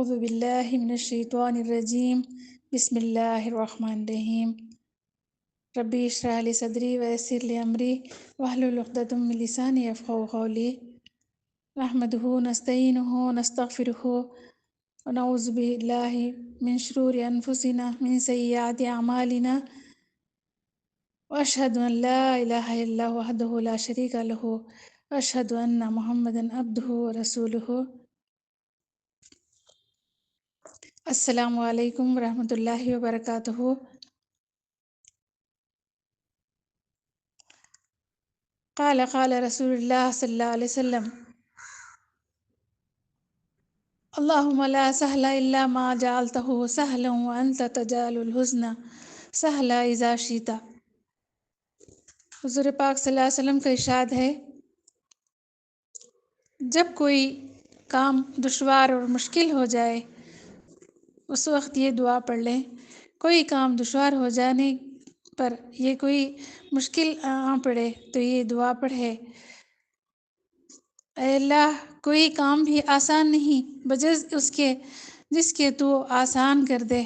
أعوذ بالله من الشيطان الرجيم بسم الله الرحمن الرحيم ربي اشرح لي صدري ويسر لي أمري واحلل عقدة من لساني يفقهوا قولي نحمده ونستعينه ونستغفره ونعوذ بالله من شرور أنفسنا من سيئات أعمالنا وأشهد أن لا إله إلا الله وحده لا شريك له وأشهد أن محمدا عبده ورسوله. السلام علیکم ورحمۃ اللہ وبرکاتہ. قال رسول اللہ صلی اللہ علیہ وسلم اللہم لا سہل الا ما جعلتہ سہلا وانت تجعل الحزن سہلا اذا شئت. حضور پاک صلی اللہ علیہ وسلم کا ارشاد ہے، جب کوئی کام دشوار اور مشکل ہو جائے اس وقت یہ دعا پڑھ لیں. کوئی کام دشوار ہو جانے پر یہ کوئی مشکل آ پڑے تو یہ دعا پڑھے، اے اللہ کوئی کام بھی آسان نہیں بجز اس کے جس کے تو آسان کر دے،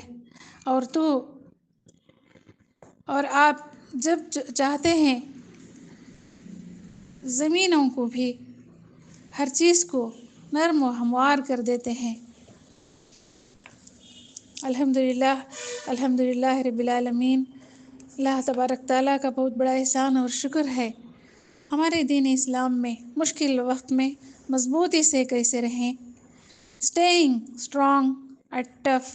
اور آپ جب چاہتے ہیں زمینوں کو بھی ہر چیز کو نرم و ہموار کر دیتے ہیں. الحمدللہ رب العالمین. اللہ تبارک تعالیٰ کا بہت بڑا احسان اور شکر ہے ہمارے دین اسلام میں مشکل وقت میں مضبوطی سے کیسے رہیں. Staying strong at tough.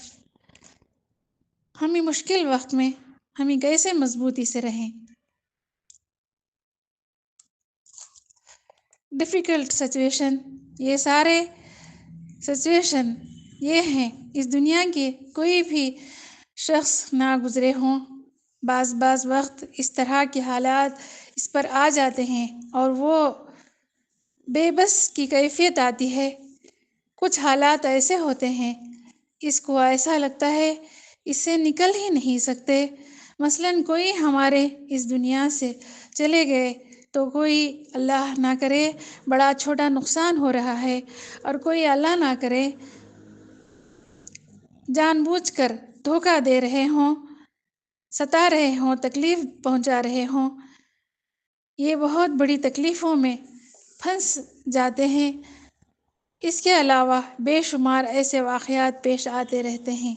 ہمیں مشکل وقت میں ہمیں کیسے مضبوطی سے رہیں. ڈیفیکلٹ سچویشن، یہ سارے سچویشن یہ ہیں اس دنیا کے کوئی بھی شخص نہ گزرے ہوں. بعض وقت اس طرح کے حالات اس پر آ جاتے ہیں اور وہ بے بس کی کیفیت آتی ہے. کچھ حالات ایسے ہوتے ہیں اس کو ایسا لگتا ہے اس سے نکل ہی نہیں سکتے. مثلاً کوئی ہمارے اس دنیا سے چلے گئے تو کوئی اللہ نہ کرے بڑا چھوٹا نقصان ہو رہا ہے، اور کوئی اللہ نہ کرے جان بوجھ کر دھوکہ دے رہے ہوں، ستا رہے ہوں، تکلیف پہنچا رہے ہوں. یہ بہت بڑی تکلیفوں میں پھنس جاتے ہیں. اس کے علاوہ بے شمار ایسے واقعات پیش آتے رہتے ہیں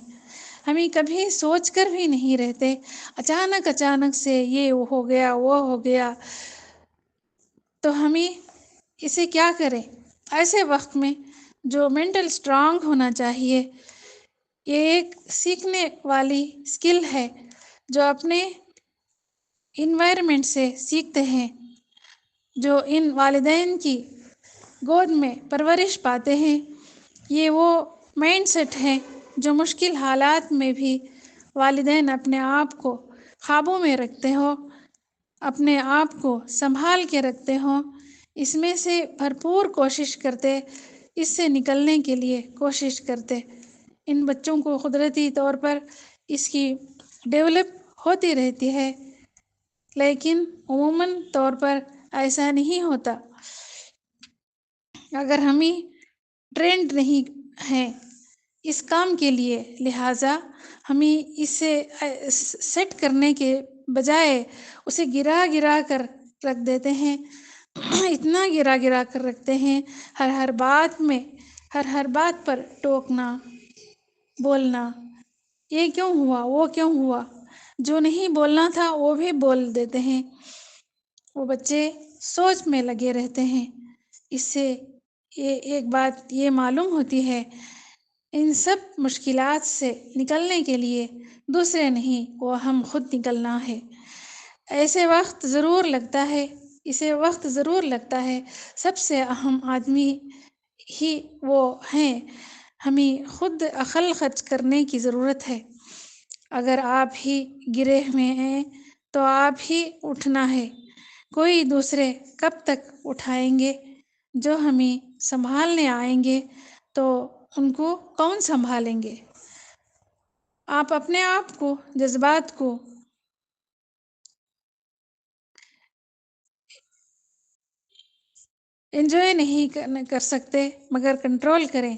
ہمیں کبھی سوچ کر بھی نہیں رہتے. اچانک سے یہ ہو گیا وہ ہو گیا تو ہمیں اسے کیا کریں. ایسے وقت میں جو مینٹل اسٹرانگ ہونا چاہیے، یہ ایک سیکھنے والی اسکل ہے جو اپنے انوائرمنٹ سے سیکھتے ہیں، جو ان والدین کی گود میں پرورش پاتے ہیں. یہ وہ مائنڈ سیٹ ہے جو مشکل حالات میں بھی والدین اپنے آپ کو قابو میں رکھتے ہوں، اپنے آپ کو سنبھال کے رکھتے ہوں، اس میں سے بھرپور کوشش کرتے، اس سے نکلنے کے لیے کوشش کرتے. ان بچوں کو قدرتی طور پر اس کی ڈیولپ ہوتی رہتی ہے، لیکن عموماً طور پر ایسا نہیں ہوتا. اگر ہمیں ٹرینڈ نہیں ہیں اس کام کے لیے، لہٰذا ہمیں اسے سیٹ کرنے کے بجائے اسے گرا کر رکھ دیتے ہیں. اتنا گرا کر رکھتے ہیں ہر بات پر ٹوکنا، بولنا، یہ کیوں ہوا وہ کیوں ہوا، جو نہیں بولنا تھا وہ بھی بول دیتے ہیں. وہ بچے سوچ میں لگے رہتے ہیں. اس سے ایک بات یہ معلوم ہوتی ہے، ان سب مشکلات سے نکلنے کے لیے دوسرے نہیں، وہ ہم خود نکلنا ہے. اسے وقت ضرور لگتا ہے. سب سے اہم آدمی ہی وہ ہیں. ہمیں خود عقل خرچ کرنے کی ضرورت ہے. اگر آپ ہی گرے ہوئے ہیں تو آپ ہی اٹھنا ہے. کوئی دوسرے کب تک اٹھائیں گے؟ جو ہمیں سنبھالنے آئیں گے تو ان کو کون سنبھالیں گے؟ آپ اپنے آپ کو، جذبات کو انجوائے نہیں کر سکتے مگر کنٹرول کریں.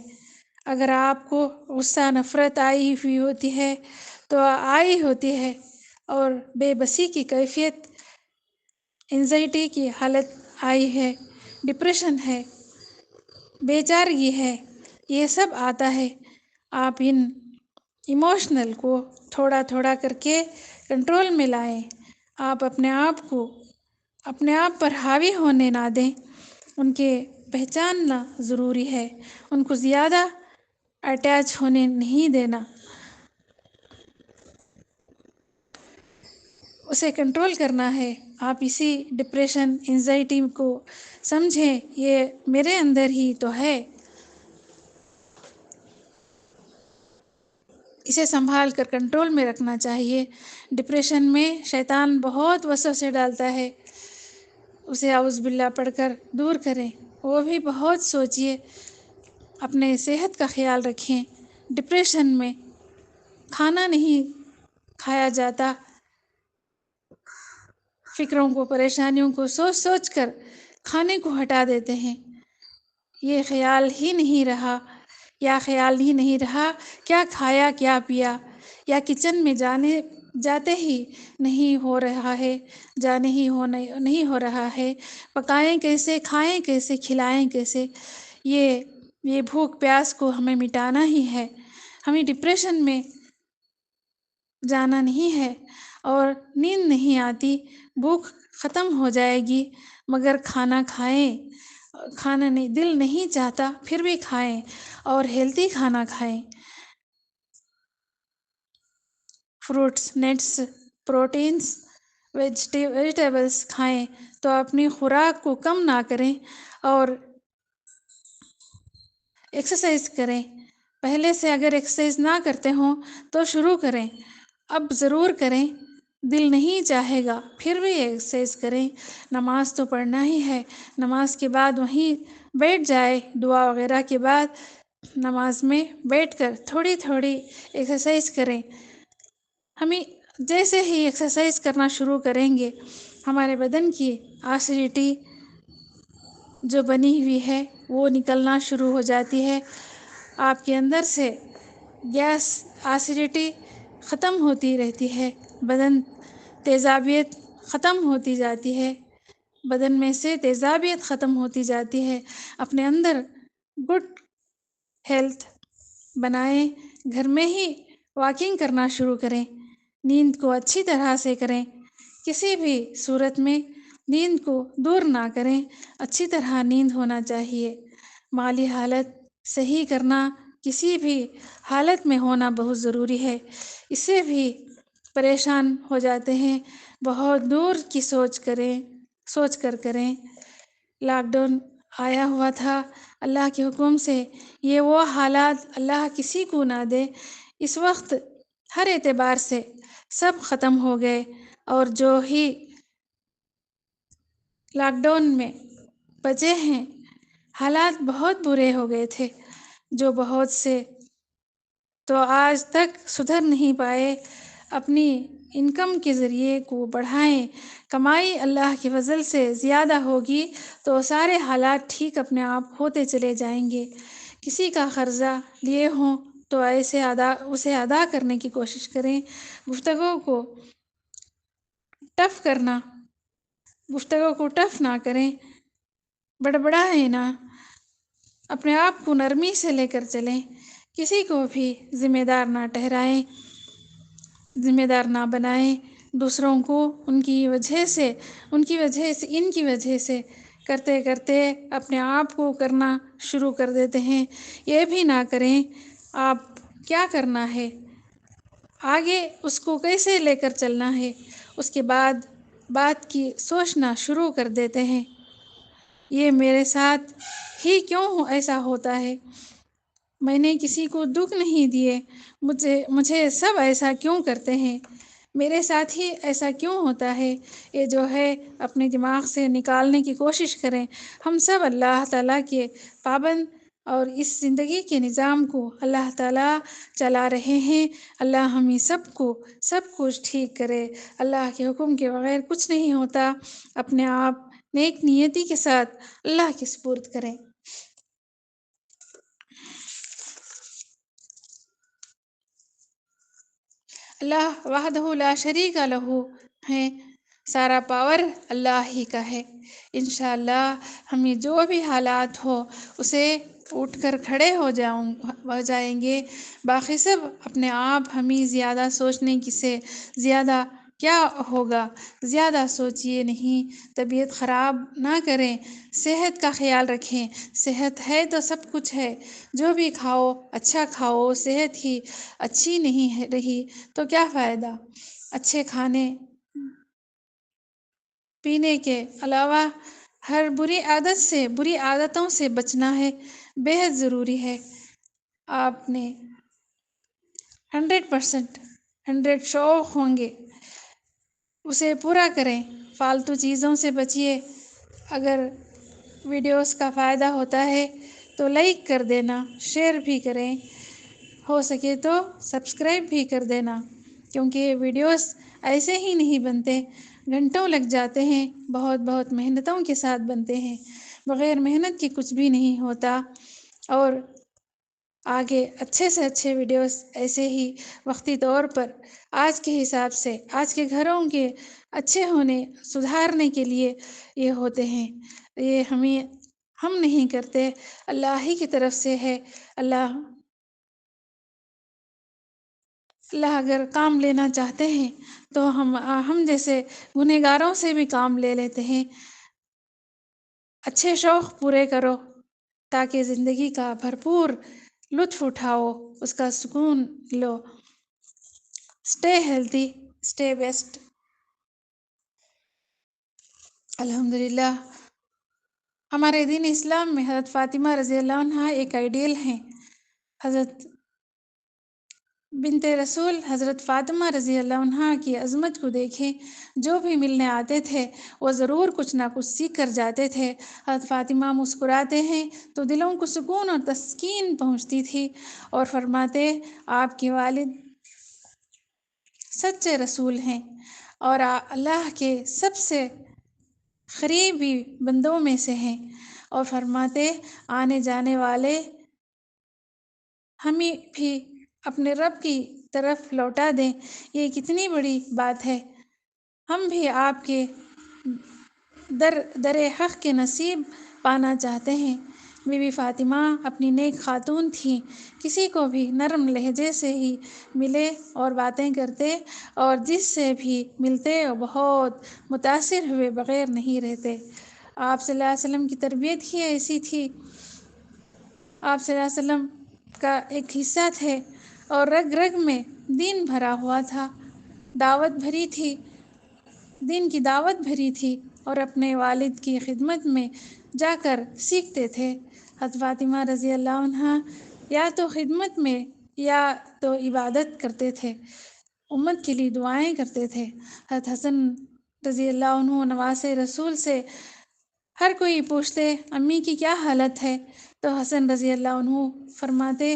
اگر آپ کو غصہ نفرت آئی ہوئی ہوتی ہے تو آئی ہوتی ہے، اور بے بسی کی کیفیت، انزائٹی کی حالت آئی ہے، ڈپریشن ہے، بے چارگی ہے، یہ سب آتا ہے۔ آپ ان ایموشنل کو تھوڑا تھوڑا کر کے کنٹرول میں لائیں۔ آپ اپنے آپ کو اپنے آپ پر حاوی ہونے نہ دیں، ان کے پہچاننا ضروری ہے، ان کو زیادہ اٹیچ ہونے نہیں دینا، اسے کنٹرول کرنا ہے۔ آپ اسی ڈپریشن، انزائٹی کو سمجھیں، یہ میرے اندر ہی تو ہے، اسے سنبھال کر کنٹرول میں رکھنا چاہیے۔ ڈپریشن میں شیطان بہت وسوسے ڈالتا ہے، اسے اعوذ باللہ پڑھ کر دور کریں۔ وہ بھی بہت سوچیے، اپنے صحت کا خیال رکھیں۔ ڈپریشن میں کھانا نہیں کھایا جاتا، فکروں کو، پریشانیوں کو سوچ سوچ کر کھانے کو ہٹا دیتے ہیں۔ یہ خیال ہی نہیں رہا، یا خیال ہی نہیں رہا کیا کھایا کیا پیا، یا کچن میں جاتے ہی نہیں ہو رہا ہے، نہیں ہو رہا ہے، پکائیں کیسے، کھائیں کیسے، کھلائیں کیسے۔ یہ بھوک پیاس کو ہمیں مٹانا ہی ہے، ہمیں ڈپریشن میں جانا نہیں ہے۔ اور نیند نہیں آتی، بھوک ختم ہو جائے گی مگر کھانا کھائیں، کھانا نہیں، دل نہیں چاہتا پھر بھی کھائیں، اور ہیلتھی کھانا کھائیں، فروٹس، نٹس، پروٹینس، ویجیٹیبلس کھائیں۔ تو اپنی خوراک کو کم نہ کریں، اور ایکسرسائز کریں۔ پہلے سے اگر ایکسرسائز نہ کرتے ہوں تو شروع کریں، اب ضرور کریں، دل نہیں چاہے گا پھر بھی ایکسرسائز کریں۔ نماز تو پڑھنا ہی ہے، نماز کے بعد وہیں بیٹھ جائے، دعا وغیرہ کے بعد نماز میں بیٹھ کر تھوڑی تھوڑی ایکسرسائز کریں۔ ہمیں جیسے ہی ایکسرسائز کرنا شروع کریں گے، ہمارے بدن کی ایسیڈیٹی جو بنی ہوئی ہے وہ نکلنا شروع ہو جاتی ہے، آپ کے اندر سے گیس، ایسیڈیٹی ختم ہوتی رہتی ہے، بدن تیزابیت ختم ہوتی جاتی ہے، بدن میں سے تیزابیت ختم ہوتی جاتی ہے۔ اپنے اندر گڈ ہیلتھ بنائیں، گھر میں ہی واکنگ کرنا شروع کریں، نیند کو اچھی طرح سے کریں، کسی بھی صورت میں نیند کو دور نہ کریں، اچھی طرح نیند ہونا چاہیے۔ مالی حالت صحیح کرنا، کسی بھی حالت میں ہونا بہت ضروری ہے، اس سے بھی پریشان ہو جاتے ہیں، بہت دور کی سوچ کر کریں۔ لاک ڈاؤن آیا ہوا تھا، اللہ کے حکم سے یہ وہ حالات اللہ کسی کو نہ دے، اس وقت ہر اعتبار سے سب ختم ہو گئے، اور جو ہی لاک ڈاؤن میں بچے ہیں، حالات بہت برے ہو گئے تھے، جو بہت سے تو آج تک سدھر نہیں پائے۔ اپنی انکم کے ذریعے کو بڑھائیں، کمائی اللہ کے فضل سے زیادہ ہوگی تو سارے حالات ٹھیک اپنے آپ ہوتے چلے جائیں گے۔ کسی کا قرضہ لیے ہوں تو اسے ادا کرنے کی کوشش کریں، گفتگو کو ٹف نہ کریں، بڑبڑائیں نہ، اپنے آپ کو نرمی سے لے کر چلیں، کسی کو بھی ذمہ دار نہ ٹھہرائیں، ذمہ دار نہ بنائیں دوسروں کو، ان کی وجہ سے کرتے کرتے اپنے آپ کو کرنا شروع کر دیتے ہیں۔ یہ بھی نہ کریں، آپ کیا کرنا ہے، آگے اس کو کیسے لے کر چلنا ہے، اس کے بعد بات کی سوچنا شروع کر دیتے ہیں۔ یہ میرے ساتھ ہی کیوں ایسا ہوتا ہے، میں نے کسی کو دکھ نہیں دیے، مجھے سب ایسا کیوں کرتے ہیں، میرے ساتھ ہی ایسا کیوں ہوتا ہے، یہ جو ہے اپنے دماغ سے نکالنے کی کوشش کریں۔ ہم سب اللہ تعالیٰ کے پابند، اور اس زندگی کے نظام کو اللہ تعالیٰ چلا رہے ہیں۔ اللہ ہمیں سب کو سب کچھ ٹھیک کرے، اللہ کے حکم کے بغیر کچھ نہیں ہوتا۔ اپنے آپ نیک نیتی کے ساتھ اللہ کے سپرد کریں۔ اللہ وحدہ لا شریک لہ ہے، سارا پاور اللہ ہی کا ہے۔ انشاءاللہ ہمیں جو بھی حالات ہو اسے اٹھ کر کھڑے ہو جائیں گے۔ باقی سب اپنے آپ ہمیں زیادہ سوچنے کی سے زیادہ کیا ہوگا، زیادہ سوچیے نہیں، طبیعت خراب نہ کریں، صحت کا خیال رکھیں۔ صحت ہے تو سب کچھ ہے، جو بھی کھاؤ اچھا کھاؤ، صحت ہی اچھی نہیں رہی تو کیا فائدہ۔ اچھے کھانے پینے کے علاوہ ہر بری عادتوں سے بچنا ہے، بےحد ضروری ہے۔ آپ نے 100% شوق ہوں گے اسے پورا کریں، فالتو چیزوں سے بچیے۔ اگر ویڈیوز کا فائدہ ہوتا ہے تو لائک کر دینا، شیئر بھی کریں، ہو سکے تو سبسکرائب بھی کر دینا، کیونکہ ویڈیوز ایسے ہی نہیں بنتے، گھنٹوں لگ جاتے ہیں، بہت محنتوں کے ساتھ بنتے ہیں، بغیر محنت کے کچھ بھی نہیں ہوتا۔ اور آگے اچھے سے اچھے ویڈیوز ایسے ہی وقتی طور پر آج کے حساب سے آج کے گھروں کے اچھے ہونے سدھارنے کے لیے یہ ہوتے ہیں۔ یہ ہم نہیں کرتے، اللہ ہی کی طرف سے ہے۔ اللہ اگر کام لینا چاہتے ہیں تو ہم جیسے گنہگاروں سے بھی کام لے لیتے ہیں۔ اچھے شوق پورے کرو تاکہ زندگی کا بھرپور لطف اٹھاؤ، اس کا سکون لو۔ Stay healthy, stay best. الحمدللہ ہمارے دین اسلام میں حضرت فاطمہ رضی اللہ عنہا ایک آئیڈیل ہیں۔ حضرت بنت رسول حضرت فاطمہ رضی اللہ عنہا کی عظمت کو دیکھیں، جو بھی ملنے آتے تھے وہ ضرور کچھ نہ کچھ سیکھ کر جاتے تھے۔ حضرت فاطمہ مسکراتے ہیں تو دلوں کو سکون اور تسکین پہنچتی تھی، اور فرماتے آپ کے والد سچے رسول ہیں اور اللہ کے سب سے قریبی بندوں میں سے ہیں، اور فرماتے آنے جانے والے ہمیں بھی اپنے رب کی طرف لوٹا دیں۔ یہ کتنی بڑی بات ہے۔ ہم بھی آپ کے در حق کے نصیب پانا چاہتے ہیں۔ بی بی فاطمہ اپنی نیک خاتون تھیں، کسی کو بھی نرم لہجے سے ہی ملے اور باتیں کرتے، اور جس سے بھی ملتے وہ بہت متاثر ہوئے بغیر نہیں رہتے۔ آپ صلی اللہ علیہ وسلم کی تربیت ہی ایسی تھی۔ آپ صلی اللہ علیہ وسلم کا ایک حصہ تھے اور رگ رگ میں دین بھرا ہوا تھا، دین کی دعوت بھری تھی، اور اپنے والد کی خدمت میں جا کر سیکھتے تھے۔ حضرت فاطمہ رضی اللہ عنہا یا تو خدمت میں یا تو عبادت کرتے تھے، امت کے لیے دعائیں کرتے تھے۔ حضرت حسن رضی اللہ عنہ نواسے رسول سے ہر کوئی پوچھتے امی کی کیا حالت ہے تو حسن رضی اللہ عنہ فرماتے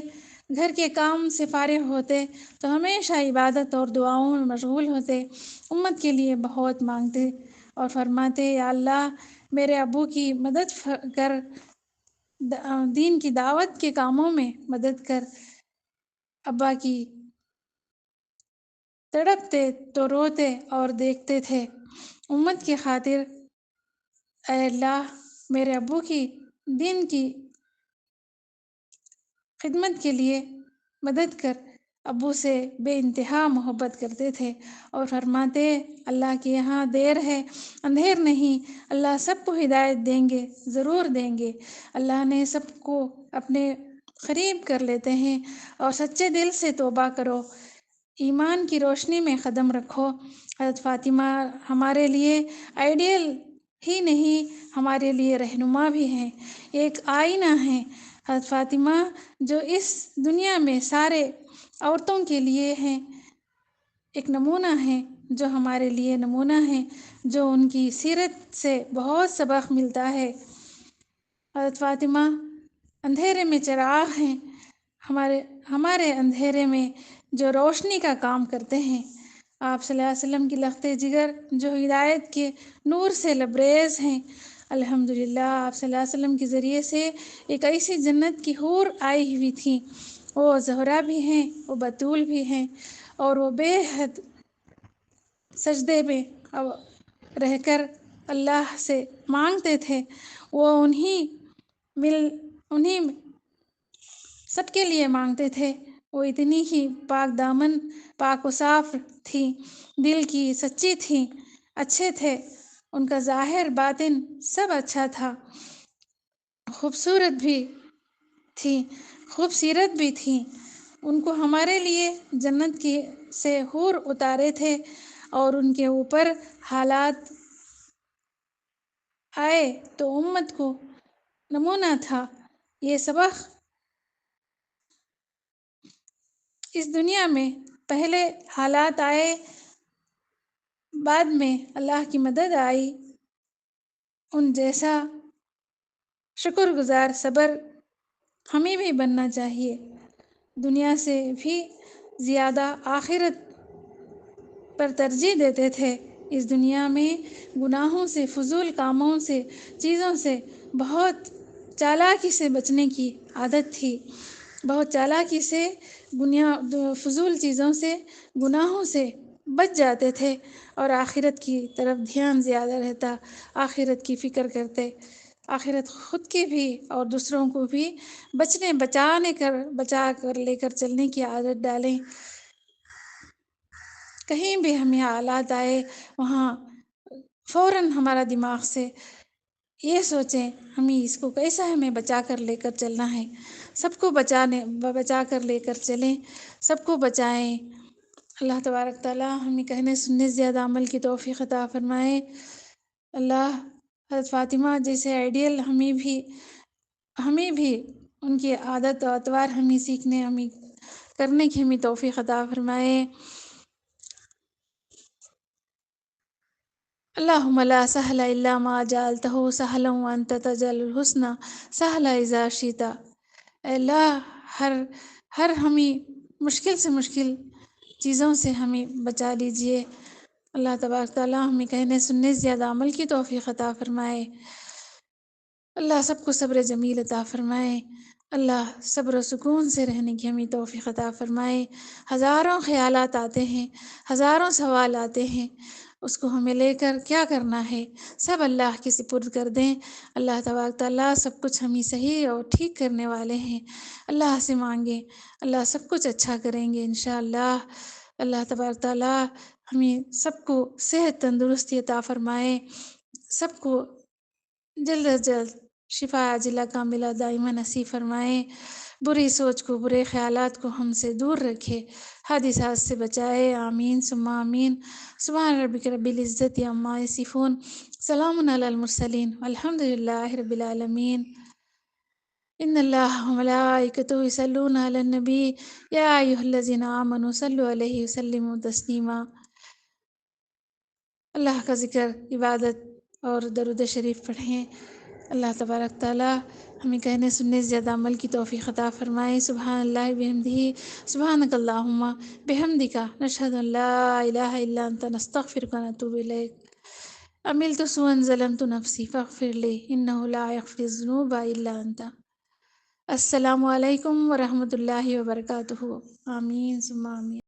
گھر کے کام سے فارغ ہوتے تو ہمیشہ عبادت اور دعاؤں میں مشغول ہوتے، امت کے لیے بہت مانگتے اور فرماتے یا اللہ میرے ابو کی مدد کر، دین کی دعوت کے کاموں میں مدد کر۔ ابا کی تڑپتے تو روتے اور دیکھتے تھے، امت کی خاطر اے اللہ میرے ابو کی دین کی خدمت کے لیے مدد کر۔ ابو سے بے انتہا محبت کرتے تھے اور فرماتے اللہ کے یہاں دیر ہے اندھیر نہیں، اللہ سب کو ہدایت دیں گے، ضرور دیں گے۔ اللہ نے سب کو اپنے قریب کر لیتے ہیں، اور سچے دل سے توبہ کرو، ایمان کی روشنی میں قدم رکھو۔ حضرت فاطمہ ہمارے لیے آئیڈیل ہی نہیں، ہمارے لیے رہنما بھی ہیں، ایک آئینہ ہیں۔ حضرت فاطمہ جو اس دنیا میں سارے عورتوں کے لیے ہیں، ایک نمونہ ہیں، جو ہمارے لیے نمونہ ہیں، جو ان کی سیرت سے بہت سبق ملتا ہے۔ حضرت فاطمہ اندھیرے میں چراغ ہیں، ہمارے اندھیرے میں جو روشنی کا کام کرتے ہیں۔ آپ صلی اللہ علیہ وسلم کی لخت جگر جو ہدایت کے نور سے لبریز ہیں۔ الحمدللہ آپ صلی اللہ علیہ وسلم کے ذریعے سے ایک ایسی جنت کی حور آئی ہوئی تھیں، وہ زہرا بھی ہیں، وہ بطول بھی ہیں، اور وہ بے حد سجدے میں رہ کر اللہ سے مانگتے تھے، وہ انہیں سب کے لیے مانگتے تھے۔ وہ اتنی ہی پاک دامن، پاک و صاف تھی، دل کی سچی تھی، اچھے تھے، ان کا ظاہر باطن سب اچھا تھا، خوبصورت بھی تھی، خوبصیرت بھی تھی۔ ان کو ہمارے لیے جنت سے حور اتارے تھے اور ان کے اوپر حالات آئے تو امت کو نمونہ تھا۔ یہ سبق اس دنیا میں پہلے حالات آئے، بعد میں اللہ کی مدد آئی، ان جیسا شکر گزار صبر ہمیں بھی بننا چاہیے۔ دنیا سے بھی زیادہ آخرت پر ترجیح دیتے تھے۔ اس دنیا میں گناہوں سے، فضول کاموں سے، چیزوں سے بہت چالاکی سے بچنے کی عادت تھی، بہت چالاکی سے فضول چیزوں سے، گناہوں سے بچ جاتے تھے اور آخرت کی طرف دھیان زیادہ رہتا، آخرت کی فکر کرتے، آخرت خود کی بھی اور دوسروں کو بھی بچا کر لے کر چلنے کی عادت ڈالیں۔ کہیں بھی ہمیں حالات آئے وہاں فوراً ہمارا دماغ سے یہ سوچیں ہمیں اس کو کیسا ہمیں بچا کر لے کر چلنا ہے، سب کو بچا کر لے کر چلیں، سب کو بچائیں۔ اللہ تبارک تعالیٰ ہمیں کہنے سننے سے زیادہ عمل کی توفیق عطا فرمائے۔ اللہ حضرت فاطمہ جیسے آئیڈیل ہمیں بھی ان کی عادت و اطوار ہمیں سیکھنے، ہمیں کرنے کی ہمیں توفیق عطا فرمائے۔ اللہم لا سہل الا ما جعلتہ سہلا وانت تجعل الحزن سہلا اذا شئت۔ اے اللہ ہر ہمیں مشکل سے مشکل چیزوں سے ہمیں بچا لیجئے۔ اللہ تبارک تعالیٰ ہمیں کہنے سننے سے زیادہ عمل کی توفیق عطا فرمائے۔ اللہ سب کو صبر جمیل عطا فرمائے۔ اللہ صبر و سکون سے رہنے کی ہمیں توفیق عطا فرمائے۔ ہزاروں خیالات آتے ہیں، ہزاروں سوال آتے ہیں، اس کو ہمیں لے کر کیا کرنا ہے، سب اللہ کے سپرد کر دیں۔ اللہ تبارک تعالیٰ سب کچھ ہمیں صحیح اور ٹھیک کرنے والے ہیں، اللہ سے مانگیں، اللہ سب کچھ اچھا کریں گے انشاءاللہ۔ اللہ تبارک تعالیٰ ہمیں سب کو صحت تندرستی عطا فرمائے، سب کو جلد از جلد شفا عاجلہ کاملہ دائمہ نصیب فرمائے، بری سوچ کو، برے خیالات کو ہم سے دور رکھے، حادثات سے بچائے، آمین ثم آمین۔ سبحان ربک رب العزت عما یصفون، سلام علی المرسلین والحمد للہ رب العالمین۔ ان اللہ وملائکتہ یصلون علی النبی یا ایھا الذین آمنوا صلوا علیہ وسلموا تسلیما۔ اللہ کا ذکر، عبادت اور درود شریف پڑھیں۔ اللہ تبارک تعالیٰ ہمیں کہنے سننے سے زیادہ عمل کی توفیق عطا فرمائے۔ سبحان اللہ بحمدہ، سبحانک اللہم بحمدک، نشہد ان لا الہ الا انت، نستغفرک و نتوب الیک۔ عملت سوءا ظلمت نفسی فاغفر لی انہ لا یغفر الذنوب الا انت۔ السلام علیکم ورحمۃ اللہ وبرکاتہ۔ آمین ثم آمین۔